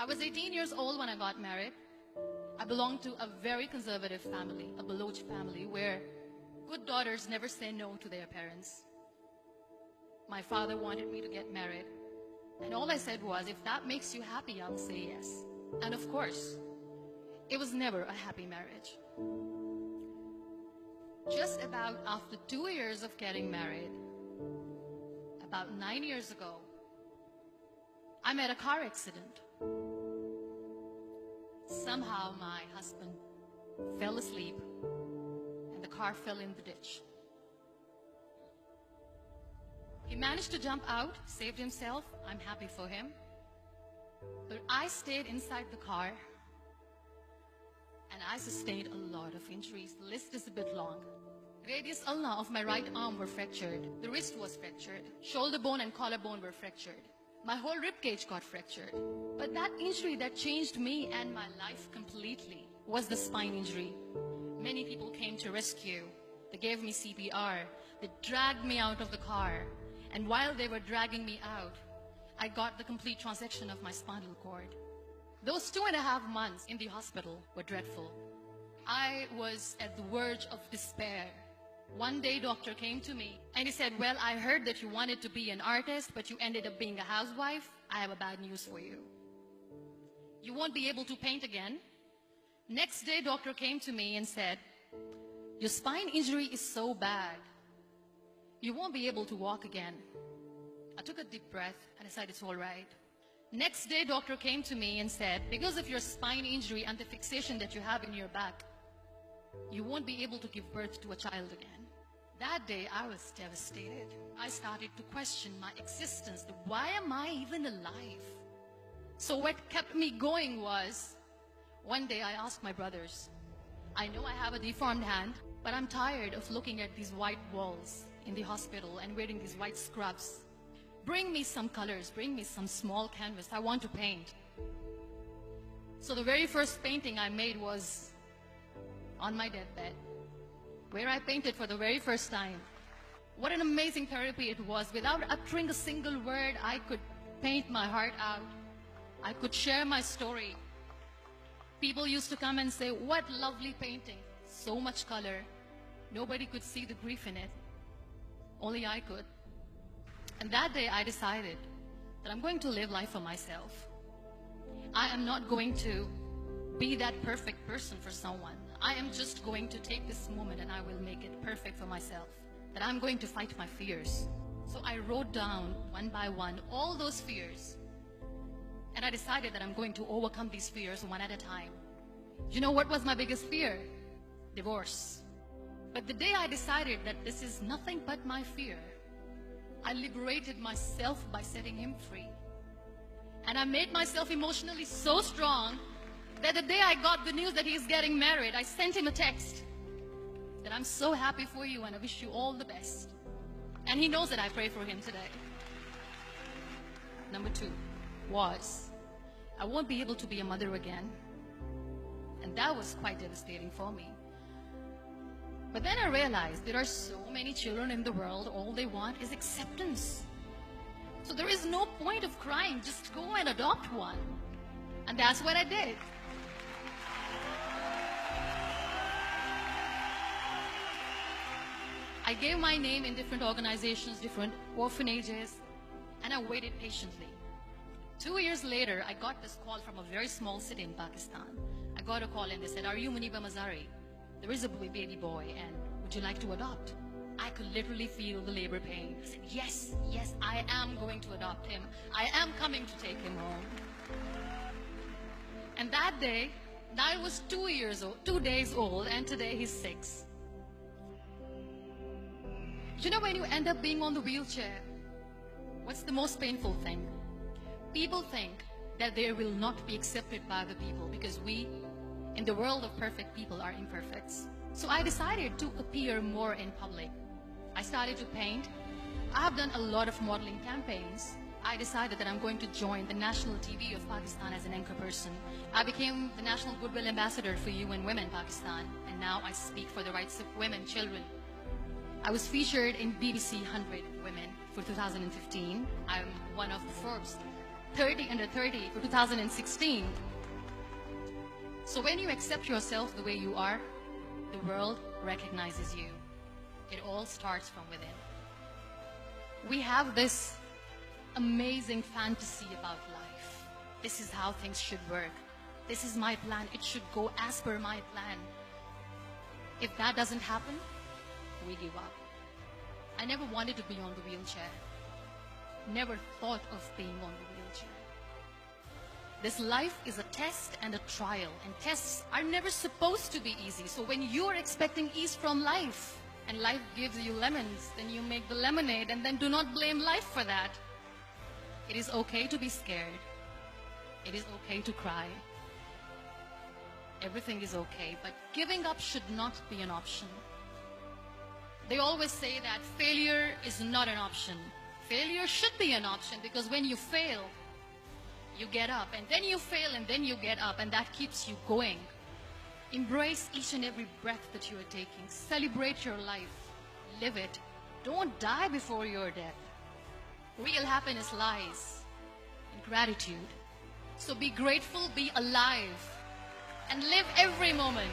I was 18 years old when I got married. I belonged to a very conservative family, a Baloch family, where good daughters never say no to their parents. My father wanted me to get married, and all I said was, if that makes you happy, I'll say yes. And of course, it was never a happy marriage. Just about after 2 years of getting married, about 9 years ago, I met a car accident. Somehow my husband fell asleep and the car fell in the ditch. He managed to jump out, saved himself. I'm happy for him. But I stayed inside the car and I sustained a lot of injuries. The list is a bit long. Radius ulna of my right arm were fractured. The wrist was fractured. Shoulder bone and collarbone were fractured. My whole rib cage got fractured. But that injury that changed me and my life completely was the spine injury. Many people came to rescue. They gave me CPR. They dragged me out of the car. And while they were dragging me out, I got the complete transection of my spinal cord. Those 2.5 months in the hospital were dreadful. I was at the verge of despair. One day, doctor came to me and he said, well, I heard that you wanted to be an artist, but you ended up being a housewife. I have a bad news for you. You won't be able to paint again. Next day, doctor came to me and said, your spine injury is so bad, you won't be able to walk again. I took a deep breath and I said, it's all right. Next day, doctor came to me and said, because of your spine injury and the fixation that you have in your back, you won't be able to give birth to a child again. That day, I was devastated. I started to question my existence. Why am I even alive? So what kept me going was, one day I asked my brothers, I know I have a deformed hand, but I'm tired of looking at these white walls in the hospital and wearing these white scrubs. Bring me some colors, bring me some small canvas. I want to paint. So the very first painting I made was on my deathbed, where I painted for the very first time. What an amazing therapy it was. Without uttering a single word, I could paint my heart out. I could share my story. People used to come and say, what lovely painting. So much color. Nobody could see the grief in it. Only I could. And that day I decided that I'm going to live life for myself. I am not going to be that perfect person for someone. I am just going to take this moment and I will make it perfect for myself. That I'm going to fight my fears. So I wrote down one by one all those fears. And I decided that I'm going to overcome these fears one at a time. You know what was my biggest fear? Divorce. But the day I decided that this is nothing but my fear, I liberated myself by setting him free. And I made myself emotionally so strong that the day I got the news that he's getting married, I sent him a text that I'm so happy for you and I wish you all the best. And he knows that I pray for him today. Number 2 was, I won't be able to be a mother again. And that was quite devastating for me. But then I realized there are so many children in the world, all they want is acceptance. So there is no point of crying, just go and adopt one. And that's what I did. I gave my name in different organizations, different orphanages, and I waited patiently. 2 years later, I got this call from a very small city in Pakistan. I got a call and they said, are you Muniba Mazari? There is a baby boy and would you like to adopt? I could literally feel the labor pain. I said, yes, yes, I am going to adopt him. I am coming to take him home. And that day, I was 2 days old, and today he's 6. You know, when you end up being on the wheelchair, what's the most painful thing? People think that they will not be accepted by the people because we, in the world of perfect people, are imperfects. So I decided to appear more in public. I started to paint. I have done a lot of modeling campaigns. I decided that I'm going to join the national TV of Pakistan as an anchor person. I became the National Goodwill Ambassador for UN Women Pakistan, and now I speak for the rights of women, children. I was featured in BBC 100 Women for 2015. I'm one of the Forbes 30 under 30 for 2016. So when you accept yourself the way you are, the world recognizes you. It all starts from within. We have this amazing fantasy about life. This is how things should work. This is my plan. It should go as per my plan. If that doesn't happen, we give up. I never wanted to be on the wheelchair. Never thought of being on the wheelchair. This life is a test and a trial, and tests are never supposed to be easy. So when you're expecting ease from life, and life gives you lemons, then you make the lemonade, and then do not blame life for that. It is okay to be scared. It is okay to cry. Everything is okay, but giving up should not be an option. They always say that failure is not an option. Failure should be an option, because when you fail, you get up, and then you fail, and then you get up, and that keeps you going. Embrace each and every breath that you are taking. Celebrate your life. Live it. Don't die before your death. Real happiness lies in gratitude. So be grateful, be alive, and live every moment.